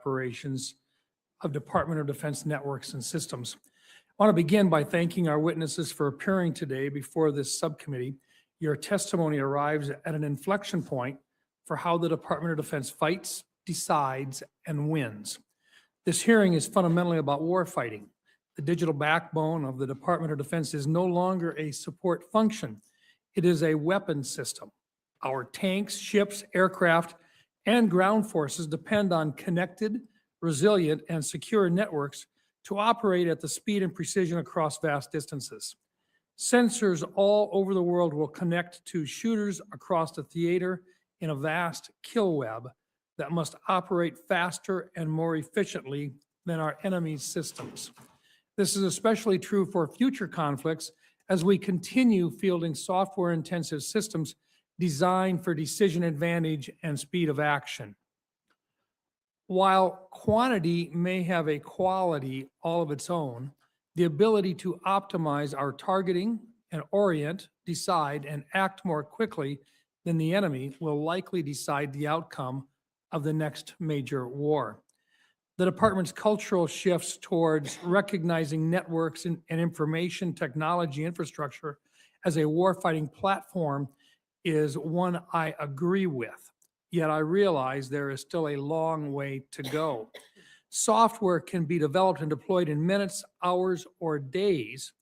operations of Department of Defense networks and systems. I want to begin by thanking our witnesses for appearing today before this subcommittee. Your testimony arrives at an inflection point for how the Department of Defense fights, decides, and wins. This hearing is fundamentally about warfighting. The digital backbone of the Department of Defense is no longer a support function. It is a weapon system. Our tanks, ships, aircraft, and ground forces depend on connected, resilient, and secure networks to operate at the speed and precision across vast distances. Sensors all over the world will connect to shooters across the theater in a vast kill web that must operate faster and more efficiently than our enemy's systems. This is especially true for future conflicts as we continue fielding software-intensive systems designed for decision advantage and speed of action. While quantity may have a quality all of its own, the ability to optimize our targeting and orient, decide, and act more quickly than the enemy will likely decide the outcome of the next major war. The department's cultural shifts towards recognizing networks and information technology infrastructure as a warfighting platform is one I agree with. Yet I realize there is still a long way to go. Software can be developed and deployed in minutes, hours, or days.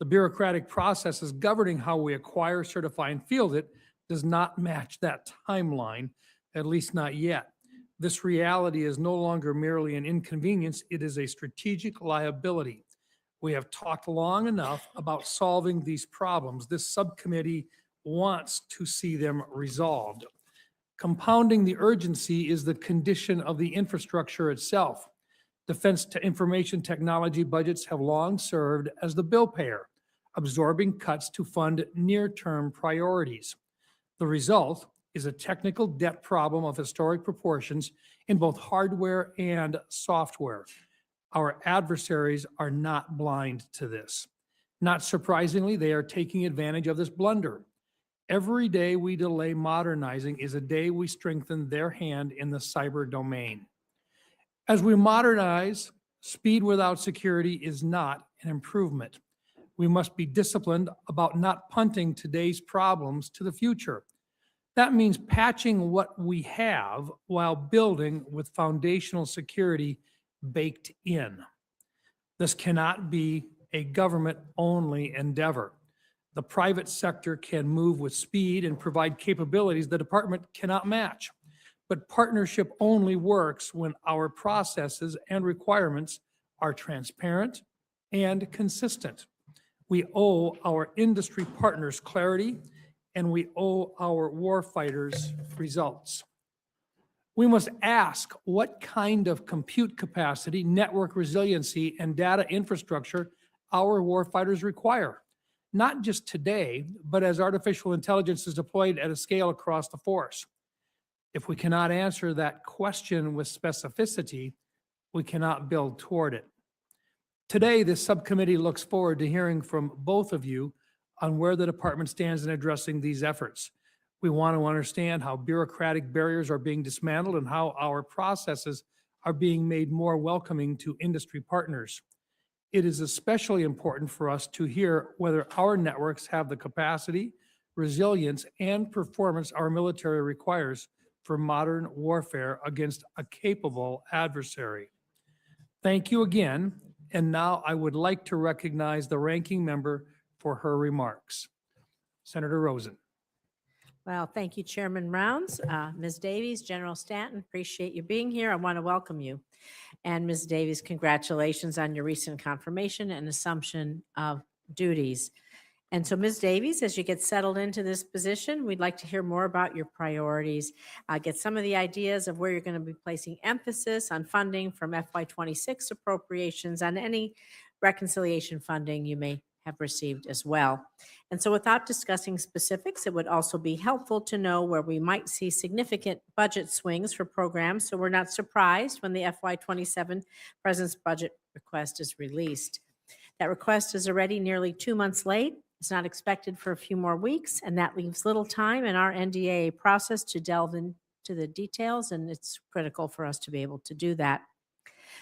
The bureaucratic processes governing how we acquire, certify, and field it does not match that timeline, at least not yet. This reality is no longer merely an inconvenience, it is a strategic liability. We have talked long enough about solving these problems. This subcommittee wants to see them resolved. Compounding the urgency is the condition of the infrastructure itself. Defense information technology budgets have long served as the bill payer, absorbing cuts to fund near-term priorities. The result is a technical debt problem of historic proportions in both hardware and software. Our adversaries are not blind to this. Not surprisingly, they are taking advantage of this blunder. Every day we delay modernizing is a day we strengthen their hand in the cyber domain. As we modernize, speed without security is not an improvement. We must be disciplined about not punting today's problems to the future. That means patching what we have while building with foundational security baked in. This cannot be a government-only endeavor. The private sector can move with speed and provide capabilities the department cannot match. But partnership only works when our processes and requirements are transparent and consistent. We owe our industry partners clarity, and we owe our warfighters results. We must ask what kind of compute capacity, network resiliency, and data infrastructure our warfighters require. Not just today, but as artificial intelligence is deployed at a scale across the force. If we cannot answer that question with specificity, we cannot build toward it. Today, this subcommittee looks forward to hearing from both of you on where the department stands in addressing these efforts. We want to understand how bureaucratic barriers are being dismantled and how our processes are being made more welcoming to industry partners. It is especially important for us to hear whether our networks have the capacity, resilience, and performance our military requires for modern warfare against a capable adversary. Thank you again, and now I would like to recognize the ranking member for her remarks. Senator Rosen. Well, thank you, Chairman Rounds. Ms. Davies, General Stanton, appreciate you being here. I want to welcome you. And Ms. Davies, congratulations on your recent confirmation and assumption of duties. And so, Ms. Davies, as you get settled into this position, we'd like to hear more about your priorities, get some of the ideas of where you're going to be placing emphasis on funding from FY26 appropriations and any reconciliation funding you may have received as well. And so without discussing specifics, it would also be helpful to know where we might see significant budget swings for programs so we're not surprised when the FY27 President's budget request is released. That request is already nearly 2 months late. It's not expected for a few more weeks, and that leaves little time in our NDAA process to delve into to the details, and it's critical for us to be able to do that.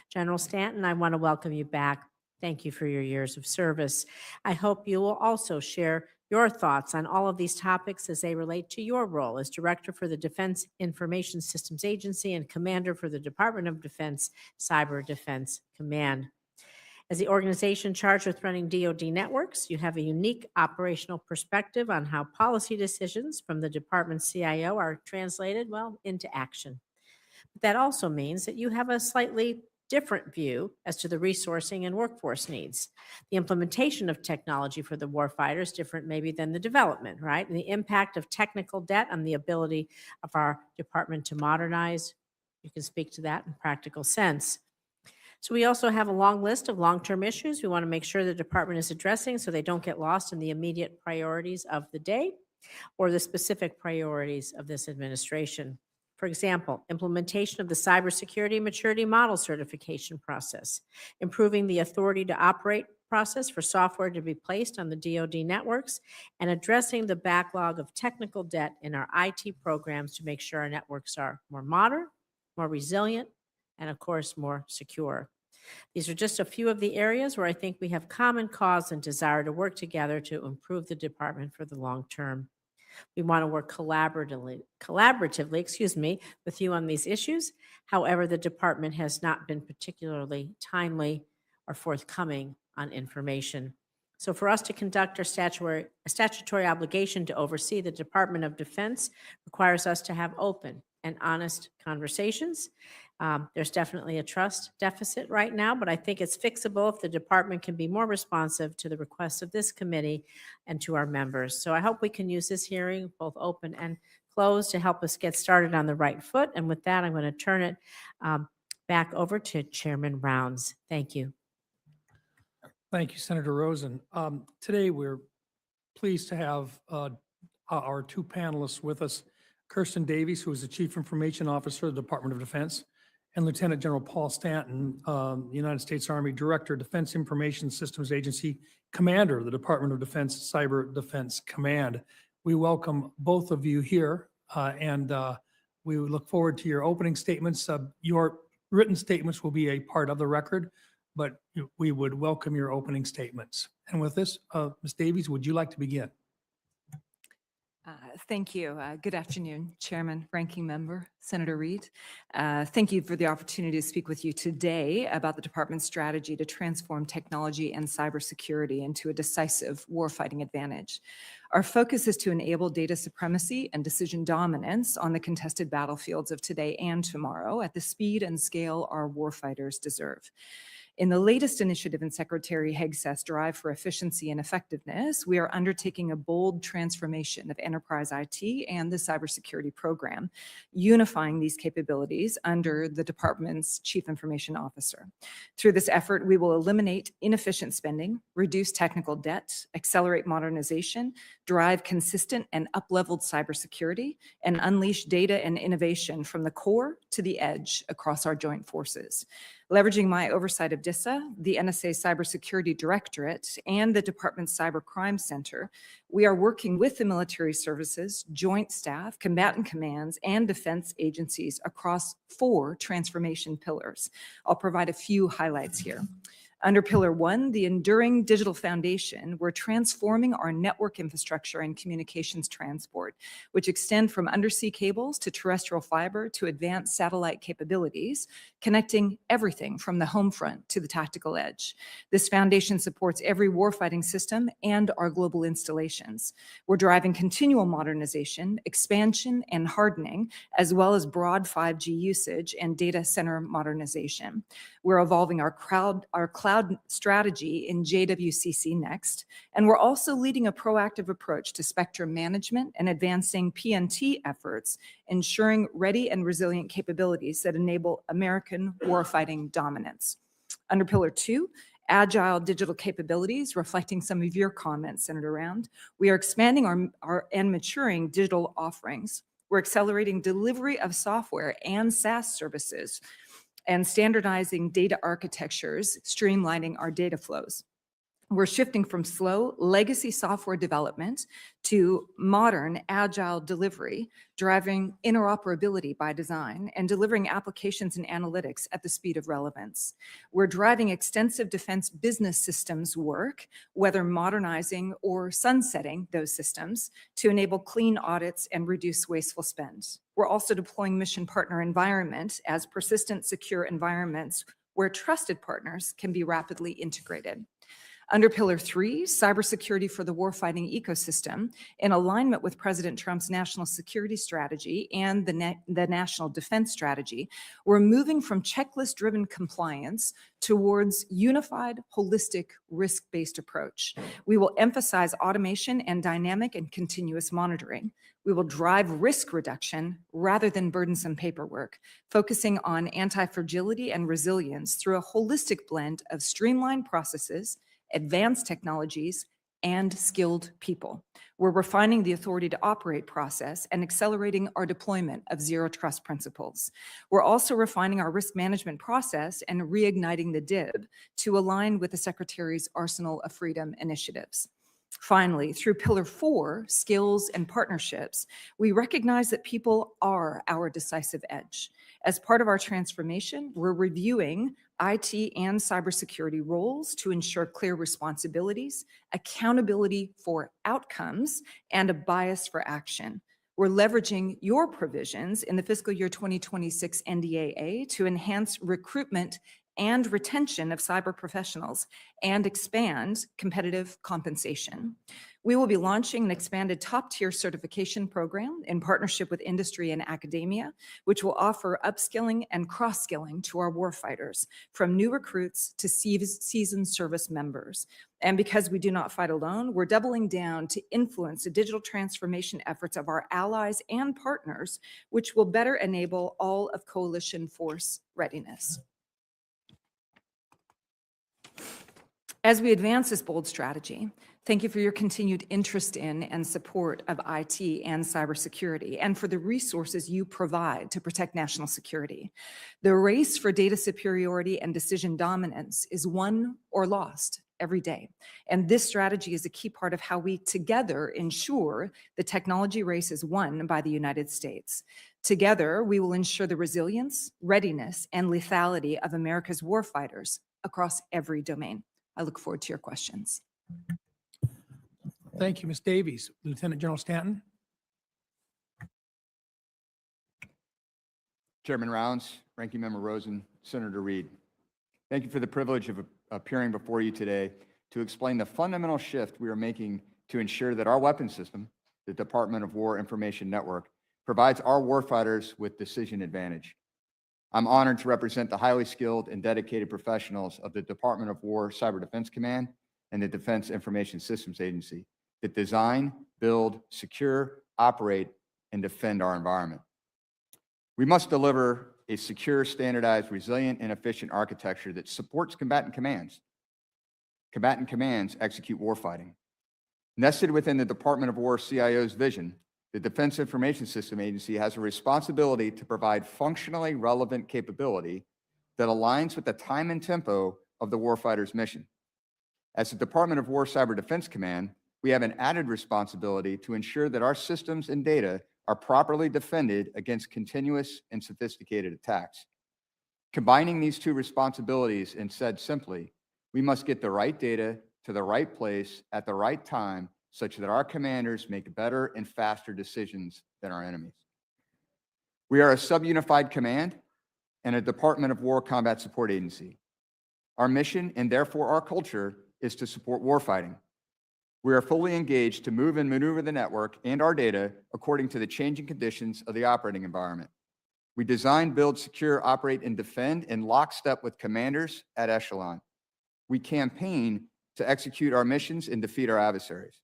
General Stanton, I want to welcome you back. Thank you for your years of service. I hope you will also share your thoughts on all of these topics as they relate to your role as Director for the Defense Information Systems Agency and Commander for the Department of Defense Cyber Defense Command. As the organization charged with running DoD networks, you have a unique operational perspective on how policy decisions from the department's CIO are translated, well, into action. But that also means that you have a slightly different view as to the resourcing and workforce needs. The implementation of technology for the warfighter is different maybe than the development, right? And the impact of technical debt on the ability of our department to modernize, you can speak to that in practical sense. So we also have a long list of long-term issues we want to make sure the department is addressing so they don't get lost in the immediate priorities of the day or the specific priorities of this administration. For example, implementation of the cybersecurity maturity model certification process, improving the authority to operate process for software to be placed on the DoD networks, and addressing the backlog of technical debt in our IT programs to make sure our networks are more modern, more resilient, and of course, more secure. These are just a few of the areas where I think we have common cause and desire to work together to improve the department for the long term. We want to work collaboratively, with you on these issues. However, the department has not been particularly timely or forthcoming on information. So for us to conduct our statutory obligation to oversee the Department of Defense requires us to have open and honest conversations. There's definitely a trust deficit right now, but I think it's fixable if the department can be more responsive to the requests of this committee and to our members. So I hope we can use this hearing, both open and closed, to help us get started on the right foot. And with that, I'm going to turn it back over to Chairman Rounds. Thank you. Thank you, Senator Rosen. Today, we're pleased to have our two panelists with us, Kirsten Davies, who is the Chief Information Officer of the Department of Defense, and Lieutenant General Paul Stanton, United States Army Director, Defense Information Systems Agency, Commander of the Department of Defense Cyber Defense Command. We welcome both of you here, and we look forward to your opening statements. Your written statements will be a part of the record, but we would welcome your opening statements. And with this, Ms. Davies, would you like to begin? Thank you. Good afternoon, Chairman, Ranking Member, Senator Reed. Thank you for the opportunity to speak with you today about the department's strategy to transform technology and cybersecurity into a decisive warfighting advantage. Our focus is to enable data supremacy and decision dominance on the contested battlefields of today and tomorrow at the speed and scale our warfighters deserve. In the latest initiative in Secretary Hegseth's drive for efficiency and effectiveness, we are undertaking a bold transformation of enterprise IT and the cybersecurity program, unifying these capabilities under the department's Chief Information Officer. Through this effort, we will eliminate inefficient spending, reduce technical debt, accelerate modernization, drive consistent and up-leveled cybersecurity, and unleash data and innovation from the core to the edge across our joint forces. Leveraging my oversight of DISA, the NSA Cybersecurity Directorate, and the department's Cyber Crime Center, we are working with the military services, joint staff, combatant commands, and defense agencies across 4 transformation pillars. I'll provide a few highlights here. Under Pillar 1, the enduring digital foundation, we're transforming our network infrastructure and communications transport, which extend from undersea cables to terrestrial fiber to advanced satellite capabilities, connecting everything from the home front to the tactical edge. This foundation supports every warfighting system and our global installations. We're driving continual modernization, expansion, and hardening, as well as broad 5G usage and data center modernization. We're evolving our cloud strategy in JWCC next, and we're also leading a proactive approach to spectrum management and advancing PNT efforts, ensuring ready and resilient capabilities that enable American warfighting dominance. Under Pillar 2, agile digital capabilities, reflecting some of your comments, Senator Round, we are expanding and maturing digital offerings. We're accelerating delivery of software and SaaS services, and standardizing data architectures, streamlining our data flows. We're shifting from slow legacy software development to modern agile delivery, driving interoperability by design and delivering applications and analytics at the speed of relevance. We're driving extensive defense business systems work, whether modernizing or sunsetting those systems to enable clean audits and reduce wasteful spend. We're also deploying mission partner environment as persistent, secure environments where trusted partners can be rapidly integrated. Under Pillar 3, cybersecurity for the warfighting ecosystem, in alignment with President Trump's national security strategy and the national defense strategy, we're moving from checklist-driven compliance towards unified, holistic, risk-based approach. We will emphasize automation and dynamic and continuous monitoring. We will drive risk reduction rather than burdensome paperwork, focusing on anti-fragility and resilience through a holistic blend of streamlined processes, advanced technologies, and skilled people. We're refining the authority to operate process and accelerating our deployment of zero trust principles. We're also refining our risk management process and reigniting the DIB to align with the Secretary's Arsenal of Freedom initiatives. Finally, through Pillar 4, skills and partnerships, we recognize that people are our decisive edge. As part of our transformation, we're reviewing IT and cybersecurity roles to ensure clear responsibilities, accountability for outcomes, and a bias for action. We're leveraging your provisions in the fiscal year 2026 NDAA to enhance recruitment and retention of cyber professionals and expand competitive compensation. We will be launching an expanded top-tier certification program in partnership with industry and academia, which will offer upskilling and cross-skilling to our warfighters, from new recruits to seasoned service members. And because we do not fight alone, we're doubling down to influence the digital transformation efforts of our allies and partners, which will better enable all of coalition force readiness. As we advance this bold strategy, thank you for your continued interest in and support of IT and cybersecurity, and for the resources you provide to protect national security. The race for data superiority and decision dominance is won or lost every day. And this strategy is a key part of how we together ensure the technology race is won by the United States. Together, we will ensure the resilience, readiness, and lethality of America's warfighters across every domain. I look forward to your questions. Thank you, Ms. Davies. Lieutenant General Stanton. Chairman Rounds, Ranking Member Rosen, Senator Reed. Thank you for the privilege of appearing before you today to explain the fundamental shift we are making to ensure that our weapons system, the Department of War Information Network, provides our warfighters with decision advantage. I'm honored to represent the highly skilled and dedicated professionals of the Department of War Cyber Defense Command and the Defense Information Systems Agency that design, build, secure, operate, and defend our environment. We must deliver a secure, standardized, resilient, and efficient architecture that supports combatant commands. Combatant commands execute warfighting. Nested within the Department of War CIO's vision, the Defense Information System Agency has a responsibility to provide functionally relevant capability that aligns with the time and tempo of the warfighter's mission. As the Department of War Cyber Defense Command, we have an added responsibility to ensure that our systems and data are properly defended against continuous and sophisticated attacks. Combining these two responsibilities, and said simply, we must get the right data to the right place at the right time such that our commanders make better and faster decisions than our enemies. We are a sub-unified command and a Department of War Combat Support Agency. Our mission, and therefore our culture, is to support warfighting. We are fully engaged to move and maneuver the network and our data according to the changing conditions of the operating environment. We design, build, secure, operate, and defend in lockstep with commanders at echelon. We campaign to execute our missions and defeat our adversaries.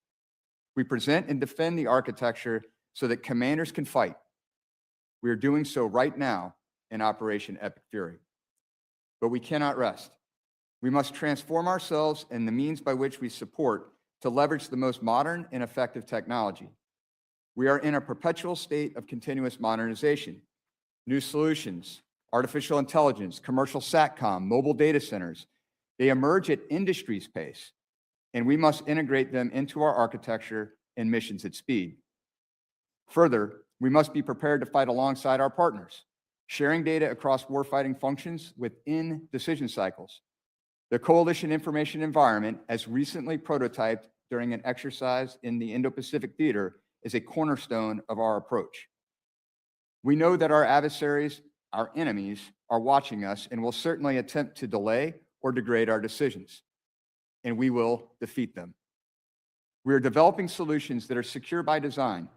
We present and defend the architecture so that commanders can fight. We are doing so right now in Operation Epic Fury. But we cannot rest. We must transform ourselves and the means by which we support to leverage the most modern and effective technology. We are in a perpetual state of continuous modernization. New solutions, artificial intelligence, commercial SATCOM, mobile data centers, they emerge at industry's pace. and we must integrate them into our architecture and missions at speed. Further, we must be prepared to fight alongside our partners, sharing data across warfighting functions within decision cycles. The coalition information environment, as recently prototyped during an exercise in the Indo-Pacific theater, is a cornerstone of our approach. We know that our adversaries, our enemies, are watching us and will certainly attempt to delay or degrade our decisions, and we will defeat them. We are developing solutions that are secure by design,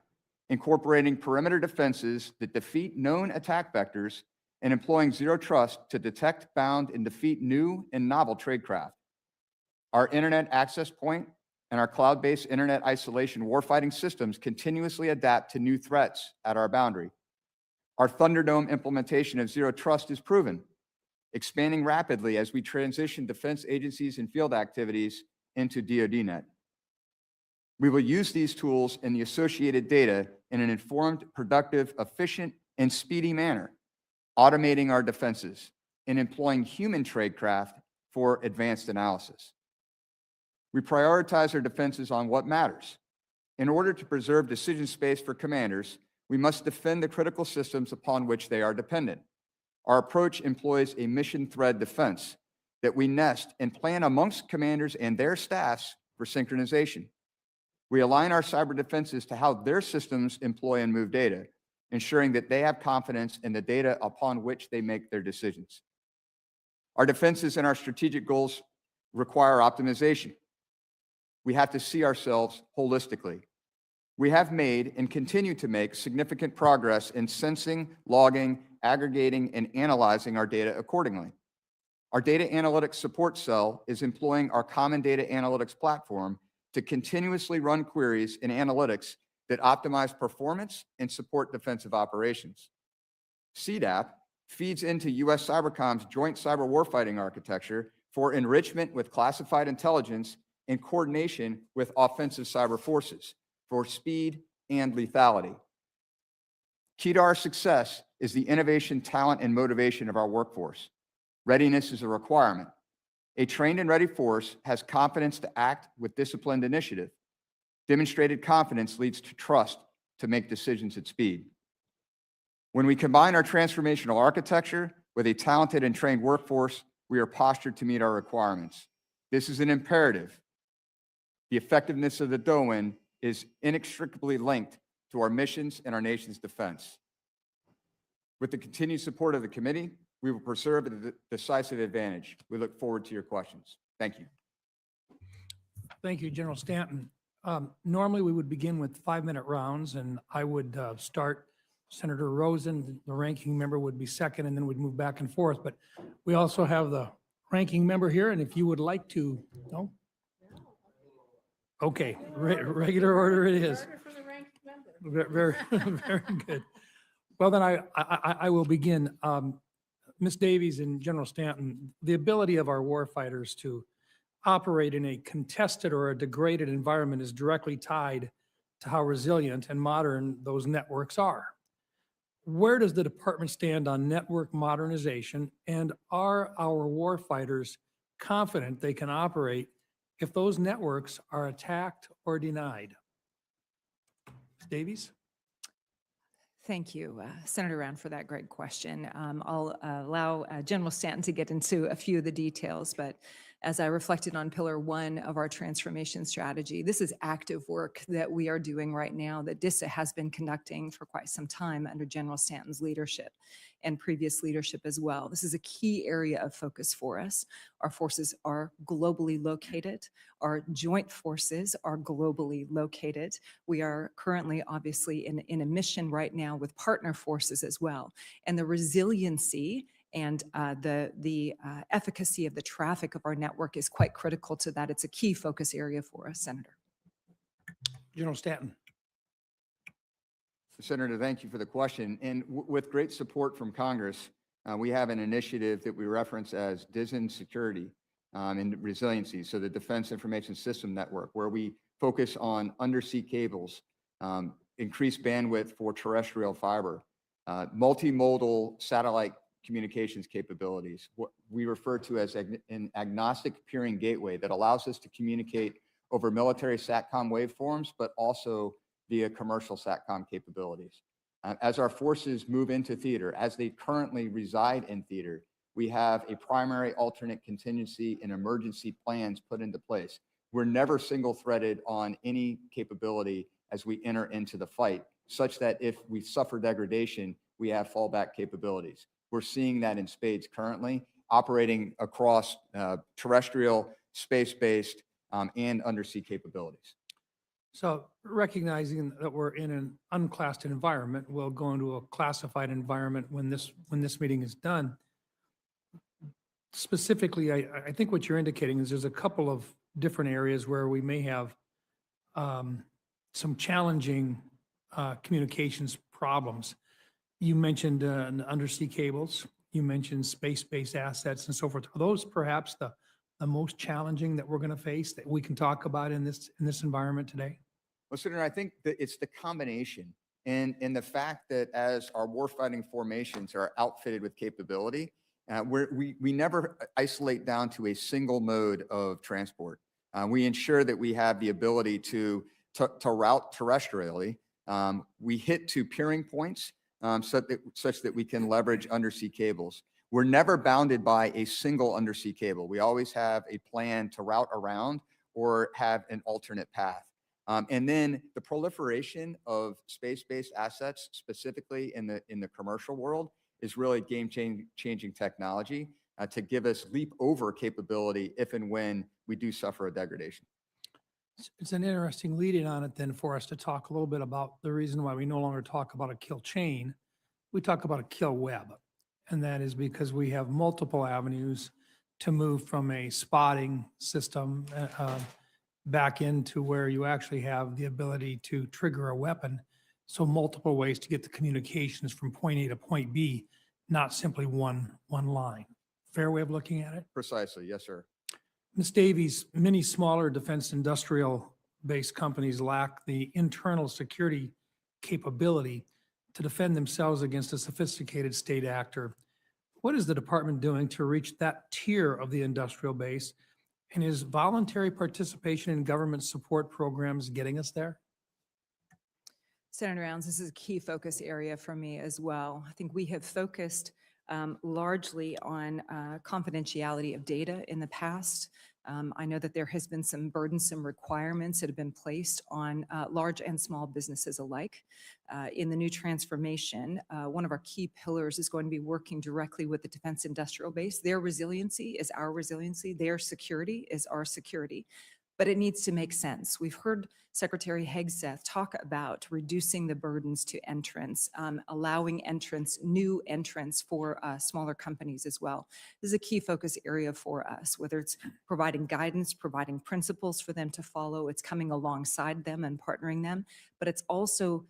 incorporating perimeter defenses that defeat known attack vectors and employing zero trust to detect, bound, and defeat new and novel tradecraft. Our internet access point and our cloud-based internet isolation warfighting systems continuously adapt to new threats at our boundary. Our Thunderdome implementation of zero trust is proven, expanding rapidly as we transition defense agencies and field activities into DoDNet. We will use these tools and the associated data in an informed, productive, efficient, and speedy manner, automating our defenses and employing human tradecraft for advanced analysis. We prioritize our defenses on what matters. In order to preserve decision space for commanders, we must defend the critical systems upon which they are dependent. Our approach employs a mission thread defense that we nest and plan amongst commanders and their staffs for synchronization. We align our cyber defenses to how their systems employ and move data, ensuring that they have confidence in the data upon which they make their decisions. Our defenses and our strategic goals require optimization. We have to see ourselves holistically. We have made and continue to make significant progress in sensing, logging, aggregating, and analyzing our data accordingly. Our data analytics support cell is employing our common data analytics platform to continuously run queries and analytics that optimize performance and support defensive operations. CDAP feeds into U.S. Cybercom's joint cyber warfighting architecture for enrichment with classified intelligence in coordination with offensive cyber forces for speed and lethality. Key to our success is the innovation, talent, and motivation of our workforce. Readiness is a requirement. A trained and ready force has confidence to act with disciplined initiative. Demonstrated confidence leads to trust to make decisions at speed. When we combine our transformational architecture with a talented and trained workforce, we are postured to meet our requirements. This is an imperative. The effectiveness of the DOIN is inextricably linked to our missions and our nation's defense. With the continued support of the committee, we will preserve a decisive advantage. We look forward to your questions. Thank you. Thank you, General Stanton. Normally, we would begin with 5-minute rounds, and I would start. Senator Rosen, the ranking member, would be second, and then we'd move back and forth. But we also have the ranking member here, and if you would like to, no? Okay, regular order it is. Very, very good. Well, then I will begin. Ms. Davies and General Stanton, the ability of our warfighters to operate in a contested or a degraded environment is directly tied to how resilient and modern those networks are. Where does the department stand on network modernization, and are our warfighters confident they can operate if those networks are attacked or denied? Ms. Davies? Thank you, Senator Round, for that great question. I'll allow General Stanton to get into a few of the details, but as I reflected on Pillar 1 of our transformation strategy, this is active work that we are doing right now that DISA has been conducting for quite some time under General Stanton's leadership and previous leadership as well. This is a key area of focus for us. Our forces are globally located. Our joint forces are globally located. We are currently obviously in a mission right now with partner forces as well. And the resiliency and the efficacy of the traffic of our network is quite critical to that. It's a key focus area for us, Senator. General Stanton. Senator, thank you for the question. And with great support from Congress, we have an initiative that we reference as DISA security and resiliency, so the Defense Information System Network, where we focus on undersea cables, increased bandwidth for terrestrial fiber, multimodal satellite communications capabilities, what we refer to as an agnostic peering gateway that allows us to communicate over military SATCOM waveforms, but also via commercial SATCOM capabilities. As our forces move into theater, as they currently reside in theater, we have a primary, alternate, contingency, and emergency plans put into place. We're never single-threaded on any capability as we enter into the fight, such that if we suffer degradation, we have fallback capabilities. We're seeing that in spades currently, operating across terrestrial, space-based, and undersea capabilities. So recognizing that we're in an unclassed environment, we'll go into a classified environment when this meeting is done. Specifically, I think what you're indicating is there's a couple of different areas where we may have some challenging communications problems. You mentioned undersea cables. You mentioned space-based assets and so forth. Are those perhaps the most challenging that we're going to face that we can talk about in this environment today? Well, Senator, I think that it's the combination and the fact that as our warfighting formations are outfitted with capability, we never isolate down to a single mode of transport. We ensure that we have the ability to route terrestrially. We hit to peering points such that we can leverage undersea cables. We're never bounded by a single undersea cable. We always have a plan to route around or have an alternate path. And then the proliferation of space-based assets, specifically in the commercial world, is really game-changing technology to give us leap over capability if and when we do suffer a degradation. It's an interesting lead-in on it then for us to talk a little bit about the reason why we no longer talk about a kill chain. We talk about a kill web. And that is because we have multiple avenues to move from a spotting system back into where you actually have the ability to trigger a weapon. So multiple ways to get the communications from point A to point B, not simply one line. Fair way of looking at it? Precisely, yes, sir. Ms. Davies, many smaller defense industrial-based companies lack the internal security capability to defend themselves against a sophisticated state actor. What is the department doing to reach that tier of the industrial base? And is voluntary participation in government support programs getting us there? Senator Rounds, this is a key focus area for me as well. I think we have focused largely on confidentiality of data in the past. I know that there has been some burdensome requirements that have been placed on large and small businesses alike. In the new transformation, one of our key pillars is going to be working directly with the defense industrial base. Their resiliency is our resiliency. Their security is our security. But it needs to make sense. We've heard Secretary Hegseth talk about reducing the burdens to entrants, allowing entrants, new entrants for smaller companies as well. This is a key focus area for us, whether it's providing guidance, providing principles for them to follow, it's coming alongside them and partnering them, but it's also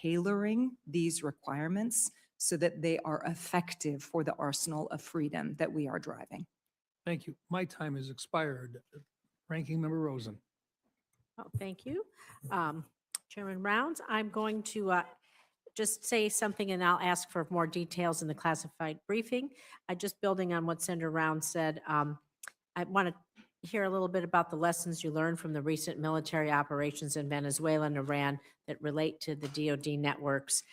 tailoring these requirements so that they are effective for the arsenal of freedom that we are driving. Thank you. My time has expired. Ranking Member Rosen. Oh, thank you. Chairman Rounds, I'm going to just say something and I'll ask for more details in the classified briefing. Just building on what Senator Rounds said, I want to hear a little bit about the lessons you learned from the recent military operations in Venezuela and Iran that relate to the DoD networks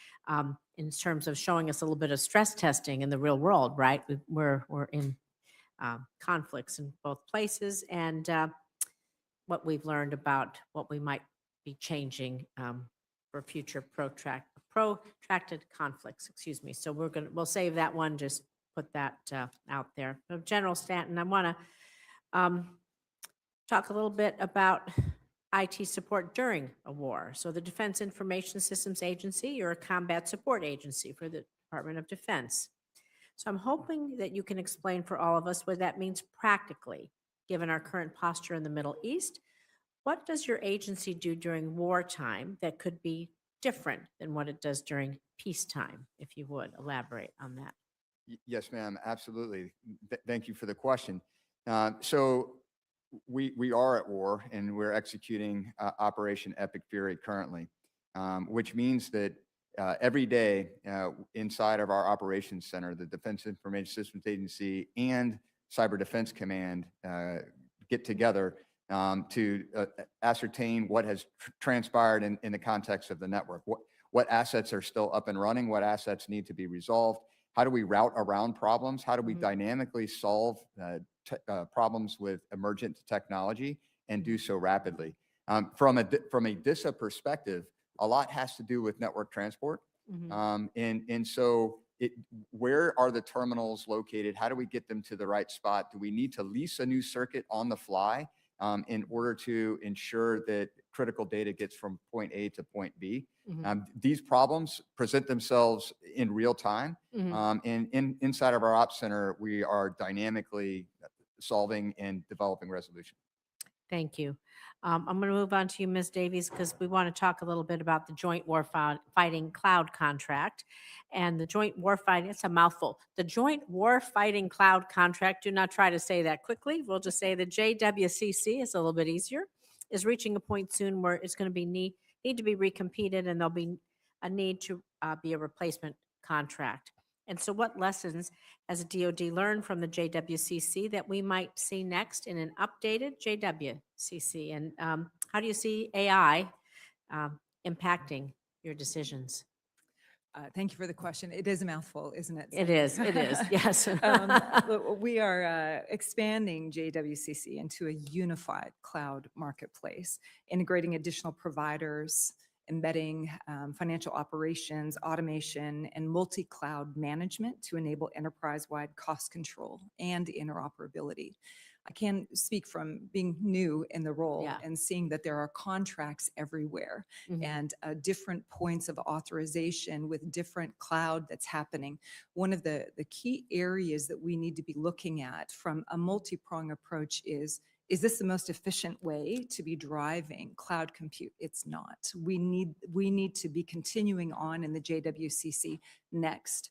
in terms of showing us a little bit of stress testing in the real world, right? We're in conflicts in both places and what we've learned about what we might be changing for future protracted conflicts, excuse me. So we'll save that one, just put that out there. So General Stanton, I want to talk a little bit about IT support during a war. So the Defense Information Systems Agency, you're a combat support agency for the Department of Defense. So I'm hoping that you can explain for all of us what that means practically. Given our current posture in the Middle East, what does your agency do during wartime that could be different than what it does during peacetime? If you would elaborate on that. Yes, ma'am, absolutely. Thank you for the question. So we are at war and we're executing Operation Epic Fury currently, which means that every day inside of our operations center, the Defense Information Systems Agency and Cyber Defense Command get together to ascertain what has transpired in the context of the network. What assets are still up and running? What assets need to be resolved? How do we route around problems? How do we dynamically solve problems with emergent technology and do so rapidly? From a DISA perspective, a lot has to do with network transport. And so where are the terminals located? How do we get them to the right spot? Do we need to lease a new circuit on the fly in order to ensure that critical data gets from point A to point B? These problems present themselves in real time. And inside of our ops center, we are dynamically solving and developing resolution. Thank you. I'm going to move on to you, Ms. Davies, because we want to talk a little bit about the Joint Warfighting Cloud Contract. And the Joint Warfighting, it's a mouthful. The Joint Warfighting Cloud Contract, do not try to say that quickly. We'll just say the JWCC, is a little bit easier, is reaching a point soon where it's going to be need to be recompeted, and there'll be a need to be a replacement contract. And so what lessons has a DoD learned from the JWCC that we might see next in an updated JWCC? And how do you see AI impacting your decisions? Thank you for the question. It is a mouthful, isn't it? It is, yes. Look, we are expanding JWCC into a unified cloud marketplace, integrating additional providers, embedding financial operations, automation, and multi-cloud management to enable enterprise-wide cost control and interoperability. I can speak from being new in the role and seeing that there are contracts everywhere and different points of authorization with different cloud that's happening. One of the key areas that we need to be looking at from a multi-prong approach is this the most efficient way to be driving cloud compute? It's not. We need to be continuing on in the JWCC next.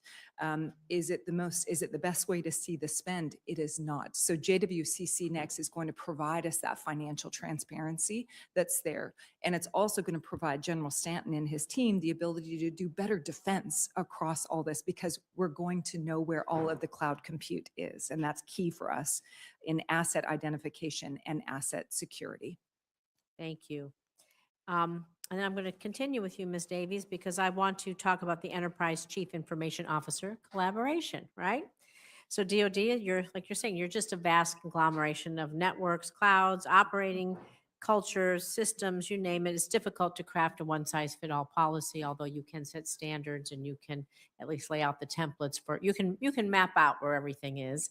Is it the best way to see the spend? It is not. So JWCC next is going to provide us that financial transparency that's there. And it's also going to provide General Stanton and his team the ability to do better defense across all this, because we're going to know where all of the cloud compute is. And that's key for us in asset identification and asset security. Thank you. And then I'm going to continue with you, Ms. Davies, because I want to talk about the Enterprise Chief Information Officer collaboration, right? So DoD, like you're saying, you're just a vast conglomeration of networks, clouds, operating cultures, systems, you name it. It's difficult to craft a one-size-fit-all policy, although you can set standards and you can at least lay out the templates for, you can map out where everything is.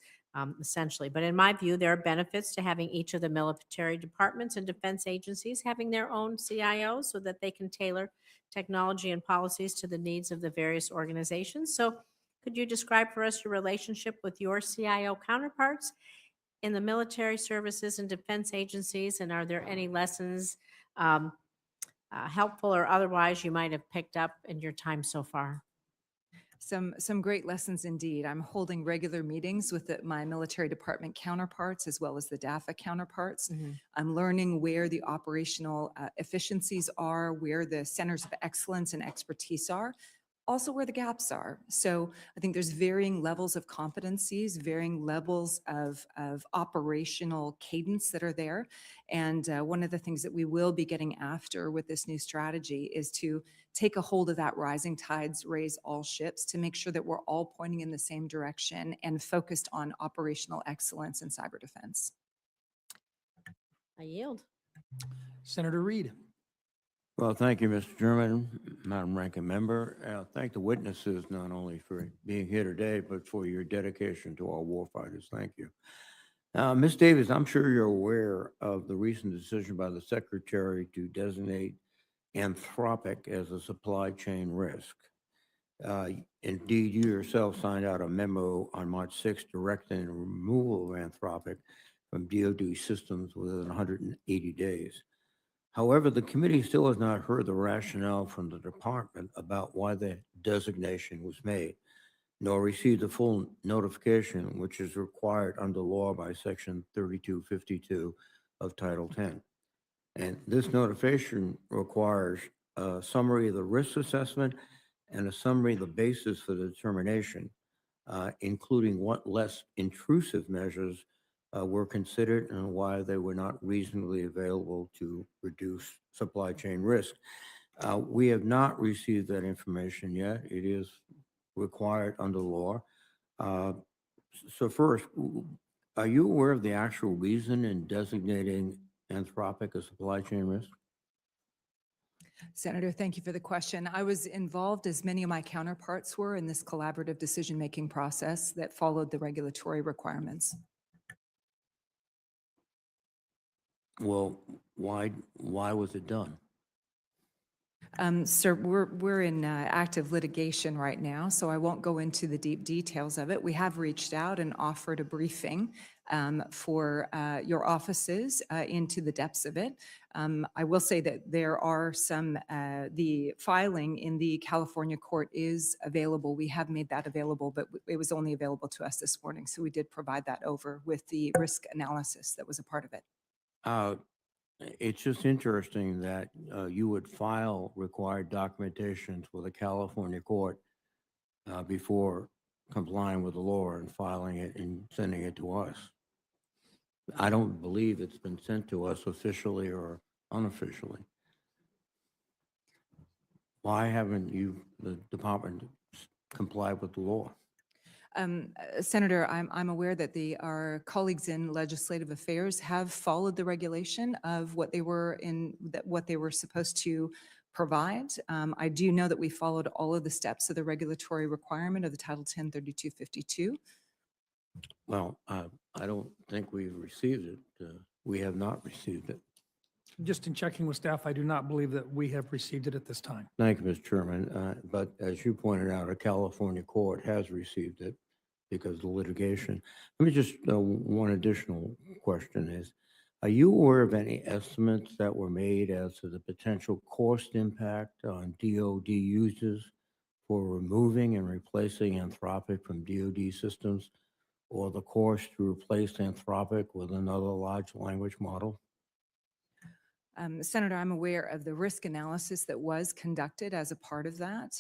Essentially. But in my view, there are benefits to having each of the military departments and defense agencies having their own CIOs so that they can tailor technology and policies to the needs of the various organizations. So could you describe for us your relationship with your CIO counterparts in the military services and defense agencies? And are there any lessons, helpful or otherwise, you might have picked up in your time so far? Some great lessons indeed. I'm holding regular meetings with my military department counterparts as well as the DAFA counterparts. I'm learning where the operational efficiencies are, where the centers of excellence and expertise are, also where the gaps are. So I think there's varying levels of competencies, varying levels of operational cadence that are there. And one of the things that we will be getting after with this new strategy is to take a hold of that rising tides raise all ships to make sure that we're all pointing in the same direction and focused on operational excellence in cyber defense. I yield. Senator Reed. Well, thank you, Mr. Chairman, Madam Ranking Member. Thank the witnesses not only for being here today, but for your dedication to our warfighters. Thank you. Ms. Davis, I'm sure you're aware of the recent decision by the Secretary to designate Anthropic as a supply chain risk. Indeed, you yourself signed out a memo on March 6th directing the removal of Anthropic from DoD systems within 180 days. However, the committee still has not heard the rationale from the department about why the designation was made, nor received a full notification, which is required under law by Section 3252 of Title 10. And this notification requires a summary of the risk assessment and a summary of the basis for the determination, including what less intrusive measures were considered and why they were not reasonably available to reduce supply chain risk. We have not received that information yet. It is required under law. Uh, So first, are you aware of the actual reason in designating Anthropic a supply chain risk? Senator, thank you for the question. I was involved, as many of my counterparts were, in this collaborative decision-making process that followed the regulatory requirements. Well, why was it done? Sir, we're in active litigation right now, so I won't go into the deep details of it. We have reached out and offered a briefing for your offices into the depths of it. I will say that there are some, the filing in the California court is available. We have made that available, but it was only available to us this morning. So we did provide that over with the risk analysis that was a part of it. It's just interesting that you would file required documentations with a California court before complying with the law and filing it and sending it to us. I don't believe it's been sent to us officially or unofficially. Why haven't you, the department, complied with the law? Senator, I'm aware that our colleagues in legislative affairs have followed the regulation of what they were supposed to provide. I do know that we followed all of the steps of the regulatory requirement of the Title 10 3252. Well, I don't think we've received it. We have not received it. Just in checking with staff, I do not believe that we have received it at this time. Thank you, Mr. Chairman. But as you pointed out, a California court has received it because of the litigation. Let me just, one additional question is, are you aware of any estimates that were made as to the potential cost impact on DoD users for removing and replacing Anthropic from DoD systems, or the cost to replace Anthropic with another large language model? Senator, I'm aware of the risk analysis that was conducted as a part of that.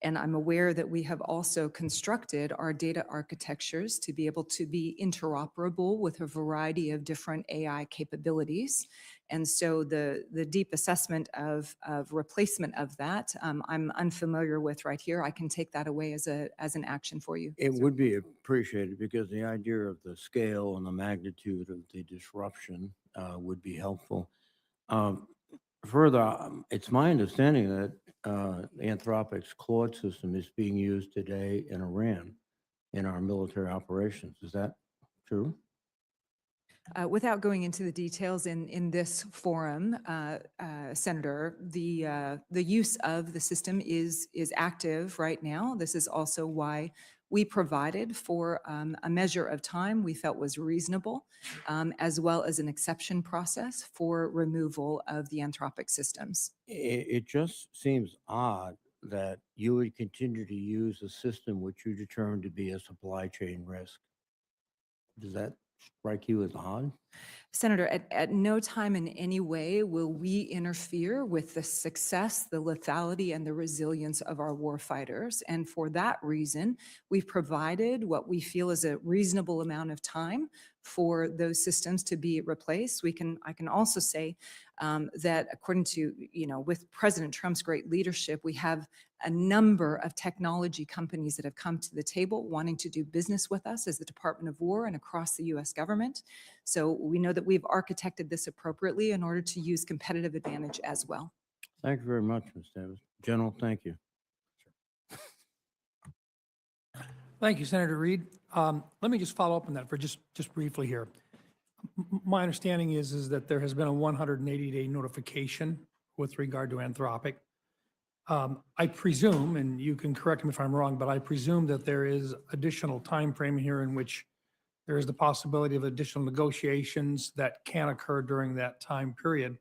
And I'm aware that we have also constructed our data architectures to be able to be interoperable with a variety of different AI capabilities. And so the deep assessment of replacement of that, I'm unfamiliar with right here. I can take that away as an action for you. It would be appreciated because the idea of the scale and the magnitude of the disruption would be helpful. Further, it's my understanding that Anthropic's Claude system is being used today in Iran in our military operations. Is that true? Without going into the details in this forum, Senator, the use of the system is active right now. This is also why we provided for a measure of time we felt was reasonable, as well as an exception process for removal of the Anthropic systems. It just seems odd that you would continue to use a system which you determined to be a supply chain risk. Does that strike you as odd? Senator, at no time in any way will we interfere with the success, the lethality, and the resilience of our war fighters. And for that reason, we've provided what we feel is a reasonable amount of time for those systems to be replaced. I can also say that according to, with President Trump's great leadership, we have a number of technology companies that have come to the table wanting to do business with us as the Department of War and across the U.S. government. So we know that we've architected this appropriately in order to use competitive advantage as well. Thank you very much, Ms. Davis. General, thank you. Thank you, Senator Reed. Let me just follow up on that for just briefly here. My understanding is that there has been a 180-day notification with regard to Anthropic. I presume, and you can correct me if I'm wrong, but I presume that there is additional time frame here in which there is the possibility of additional negotiations that can occur during that time period,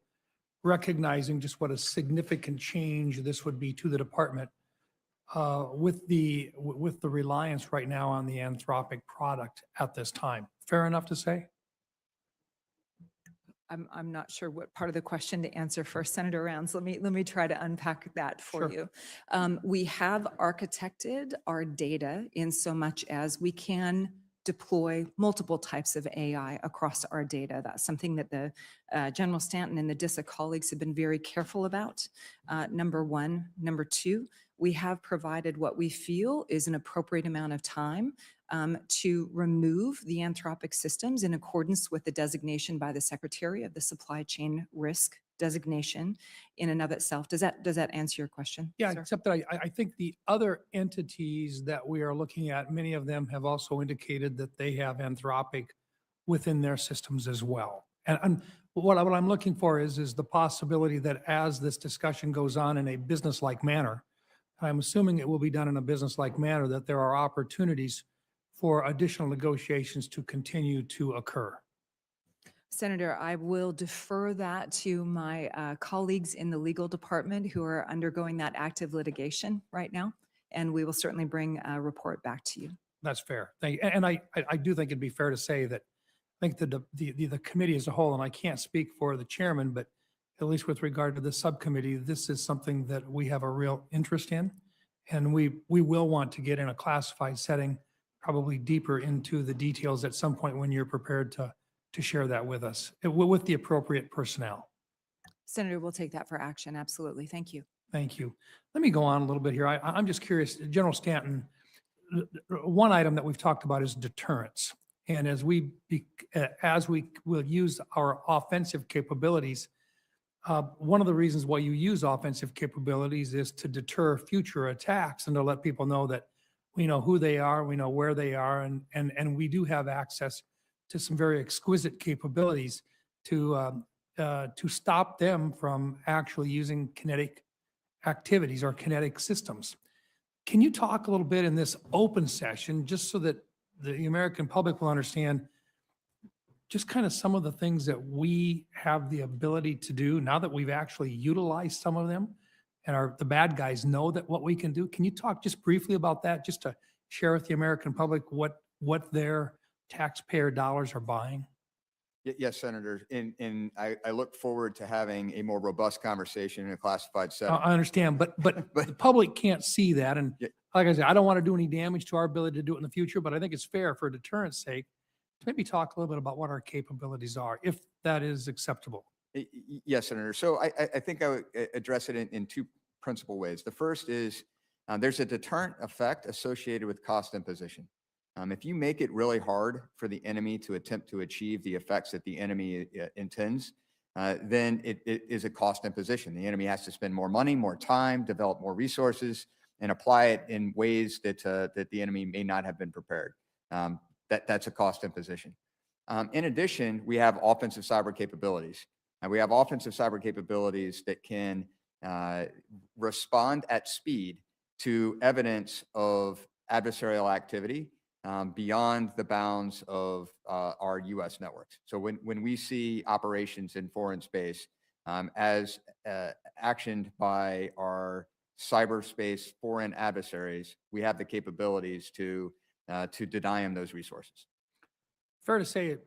recognizing just what a significant change this would be to the department with the reliance right now on the Anthropic product at this time. Fair enough to say? I'm not sure what part of the question to answer first, Senator Rounds. Let me try to unpack that for Sure. you. We have architected our data in so much as we can deploy multiple types of AI across our data. That's something that the General Stanton and the DISA colleagues have been very careful about, number one. Number two, we have provided what we feel is an appropriate amount of time to remove the Anthropic systems in accordance with the designation by the Secretary of the Supply Chain Risk designation in and of itself. Does that answer your question? Yeah, sir? except that I think the other entities that we are looking at, many of them have also indicated that they have Anthropic within their systems as well. And what I'm looking for is the possibility that as this discussion goes on in a business-like manner, I'm assuming it will be done in a business-like manner, that there are opportunities for additional negotiations to continue to occur. Senator, I will defer that to my colleagues in the legal department who are undergoing that active litigation right now, and we will certainly bring a report back to you. That's fair. Thank you. And I do think it'd be fair to say that I think the committee as a whole, and I can't speak for the chairman, but at least with regard to the subcommittee, this is something that we have a real interest in. And we will want to get in a classified setting, probably deeper into the details at some point when you're prepared to share that with us, with the appropriate personnel. Senator, we'll take that for action. Absolutely. Thank you. Thank you. Let me go on a little bit here. I'm just curious, General Stanton, one item that we've talked about is deterrence. And as we will use our offensive capabilities, one of the reasons why you use offensive capabilities is to deter future attacks and to let people know that we know who they are, we know where they are, and we do have access to some very exquisite capabilities to stop them from actually using kinetic activities or kinetic systems. Can you talk a little bit in this open session, just so that the American public will understand just kind of some of the things that we have the ability to do now that we've actually utilized some of them and the bad guys know that what we can do? Can you talk just briefly about that, just to share with the American public what their taxpayer dollars are buying? Yes, Senator. And I look forward to having a more robust conversation in a classified setting. I understand, but the public can't see that. And Yeah. like I said, I don't want to do any damage to our ability to do it in the future, but I think it's fair for deterrence sake to maybe talk a little bit about what our capabilities are, if that is acceptable. Yes, Senator. So I think I would address it in two principal ways. The first is there's a deterrent effect associated with cost imposition. If you make it really hard for the enemy to attempt to achieve the effects that the enemy intends, then it is a cost imposition. The enemy has to spend more money, more time, develop more resources, and apply it in ways that the enemy may not have been prepared. That's a cost imposition. In addition, we have offensive cyber capabilities. We have offensive cyber capabilities that can respond at speed to evidence of adversarial activity beyond the bounds of our U.S. networks. So when we see operations in foreign space as actioned by our cyberspace foreign adversaries, we have the capabilities to deny them those resources. Fair to say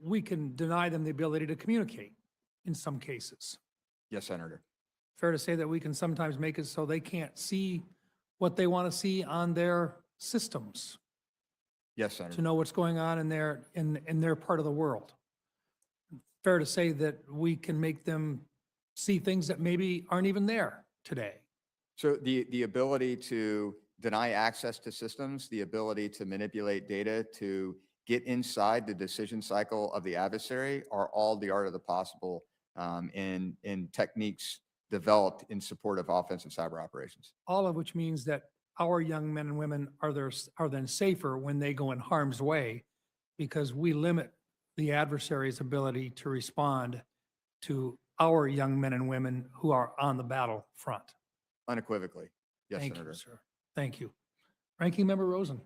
we can deny them the ability to communicate in some cases. Yes, Senator. Fair to say that we can sometimes make it so they can't see what they want to see on their systems Yes, Senator. to know what's going on in their part of the world. Fair to say that we can make them see things that maybe aren't even there today. So the ability to deny access to systems, the ability to manipulate data, to get inside the decision cycle of the adversary are all the art of the possible in techniques developed in support of offensive cyber operations. All of which means that our young men and women are then safer when they go in harm's way, because we limit the adversary's ability to respond to our young men and women who are on the battlefront. Unequivocally. Yes, Thank Senator. you, sir. Thank you. Ranking Member Rosen.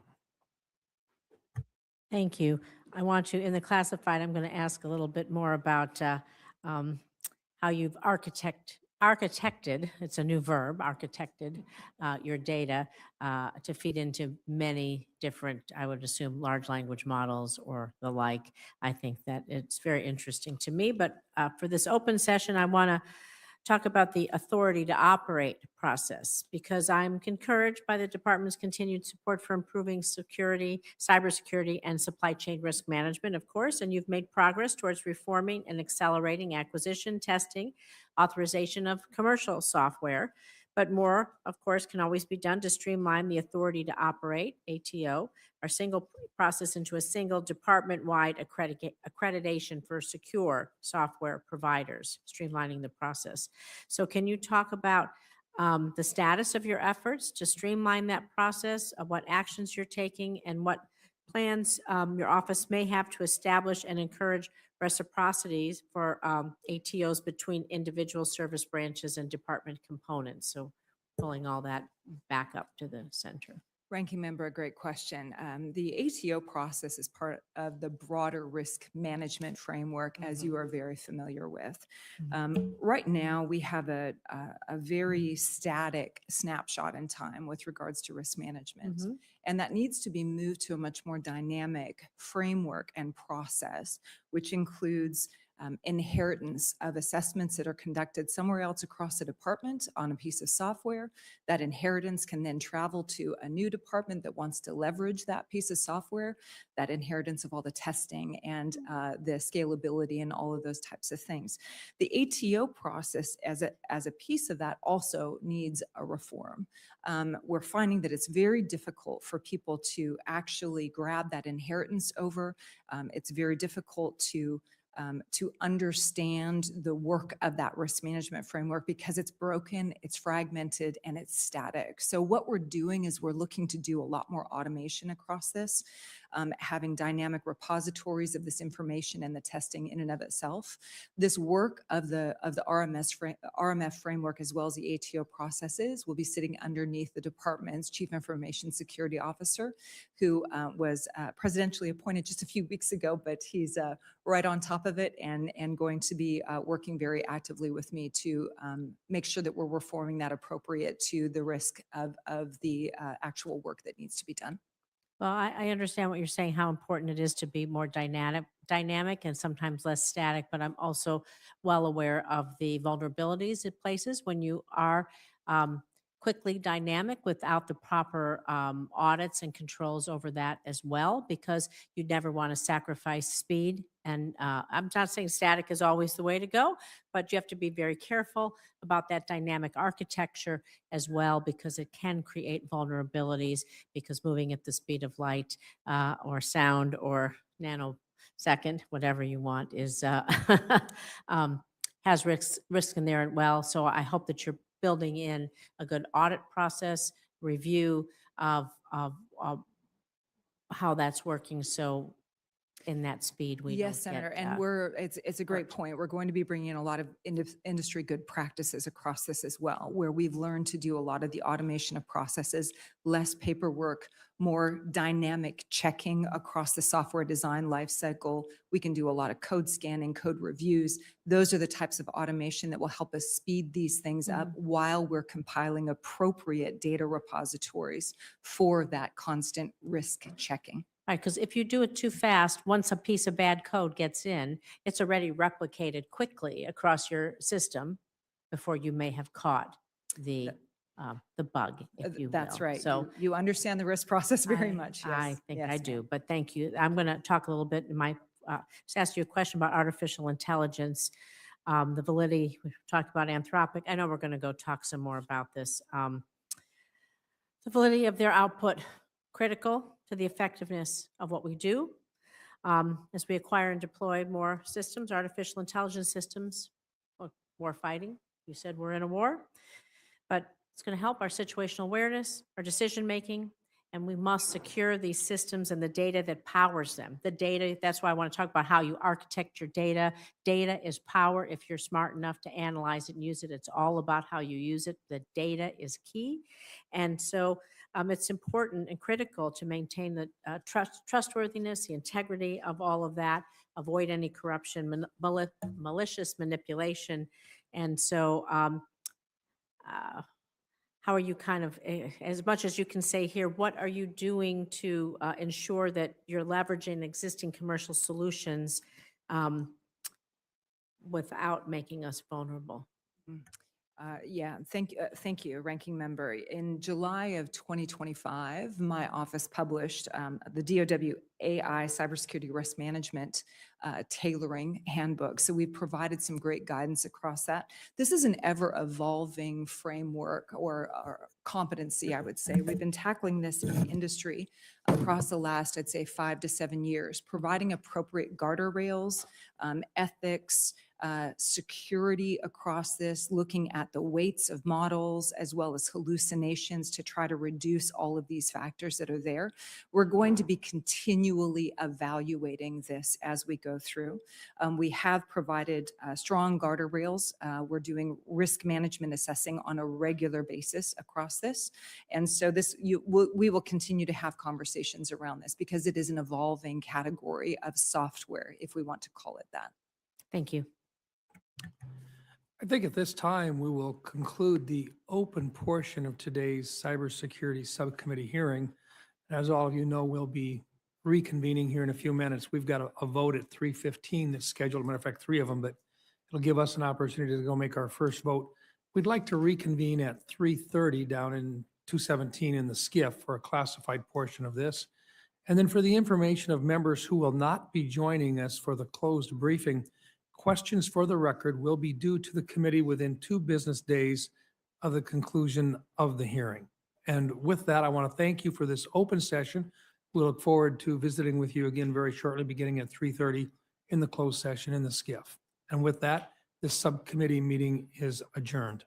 Thank you. I want to, in the classified, I'm going to ask a little bit more about how you've architected, it's a new verb, architected your data to feed into many different, I would assume, large language models or the like. I think that it's very interesting to me. But for this open session, I want to talk about the authority to operate process, because I'm encouraged by the department's continued support for improving security, cybersecurity, and supply chain risk management, of course, and you've made progress towards reforming and accelerating acquisition, testing, authorization of commercial software. But more, of course, can always be done to streamline the authority to operate, ATO, our single process into a single department-wide accreditation for secure software providers, streamlining the process. So can you talk about the status of your efforts to streamline that process, of what actions you're taking, and what plans your office may have to establish and encourage reciprocities for ATOs between individual service branches and department components? So pulling all that back up to the center. Ranking Member, a great question. The ATO process is part of the broader risk management framework, as you are very familiar with. Right now, we have a very static snapshot in time with regards to risk management. And that needs to be moved to a much more dynamic framework and process, which includes inheritance of assessments that are conducted somewhere else across the department on a piece of software. That inheritance can then travel to a new department that wants to leverage that piece of software, that inheritance of all the testing and the scalability and all of those types of things. The ATO process as a piece of that also needs a reform. We're finding that it's very difficult for people to actually grab that inheritance over. It's very difficult to understand the work of that risk management framework because it's broken, it's fragmented, and it's static. So what we're doing is we're looking to do a lot more automation across this, having dynamic repositories of this information and the testing in and of itself. This work of the RMF framework, as well as the ATO processes, will be sitting underneath the department's Chief Information Security Officer, who was presidentially appointed just a few weeks ago, but he's right on top of it and going to be working very actively with me to make sure that we're reforming that appropriate to the risk of the actual work that needs to be done. Well, I understand what you're saying, how important it is to be more dynamic and sometimes less static, but I'm also well aware of the vulnerabilities it places when you are quickly dynamic without the proper audits and controls over that as well, because you never want to sacrifice speed. And I'm not saying static is always the way to go, but you have to be very careful about that dynamic architecture as well, because it can create vulnerabilities, because moving at the speed of light or sound or nanosecond, whatever you want, is has risks in there as well. So I hope that you're building in a good audit process, review of how that's working. So in that speed, we Yes, don't Senator, get, and it's a great point. We're going to be bringing in a lot of industry good practices across this as well, where we've learned to do a lot of the automation of processes, less paperwork, more dynamic checking across the software design lifecycle. We can do a lot of code scanning, code reviews. Those are the types of automation that will help us speed these things up while we're compiling appropriate data repositories for that constant risk checking. right, because if you do it too fast, once a piece of bad code gets in, it's already replicated quickly across your system before you may have caught the bug, if you will. That's right. So You understand the risk process very much. Yes. I think Yes, I ma'am. do, but thank you. I'm going to talk a little bit in my, just ask you a question about artificial intelligence, the validity. We've talked about Anthropic. I know we're going to go talk some more about this. The validity of their output, critical to the effectiveness of what we do. As we acquire and deploy more systems, artificial intelligence systems, war fighting. You said we're in a war, but it's going to help our situational awareness, our decision-making, and we must secure these systems and the data that powers them. The data, that's why I want to talk about how you architect your data. Data is power if you're smart enough to analyze it and use it. It's all about how you use it. The data is key. And so it's important and critical to maintain the trustworthiness, the integrity of all of that, avoid any corruption, malicious manipulation. And so how are you kind of, as much as you can say here, what are you doing to ensure that you're leveraging existing commercial solutions without making us vulnerable? Thank you, Ranking Member. In July of 2025, my office published the DOW AI Cybersecurity Risk Management Tailoring Handbook. So we provided some great guidance across that. This is an ever-evolving framework or competency, I would say. We've been tackling this in the industry across the last, I'd say, 5 to 7 years, providing appropriate guardrails, ethics, security across this, looking at the weights of models as well as hallucinations to try to reduce all of these factors that are there. We're going to be continually evaluating this as we go through. We have provided strong guardrails. We're doing risk management assessing on a regular basis across this. And so we will continue to have conversations around this because it is an evolving category of software, if we want to call it that. Thank you. I think at this time, we will conclude the open portion of today's cybersecurity subcommittee hearing. As all of you know, we'll be reconvening here in a few minutes. We've got a vote at 3:15 that's scheduled, matter of fact, 3 of them, but it'll give us an opportunity to go make our first vote. We'd like to reconvene at 3:30 down in 217 in the SCIF for a classified portion of this. And then for the information of members who will not be joining us for the closed briefing, questions for the record will be due to the committee within 2 business days of the conclusion of the hearing. And with that, I want to thank you for this open session. We look forward to visiting with you again very shortly, beginning at 3:30 in the closed session in the SCIF. And with that, this subcommittee meeting is adjourned.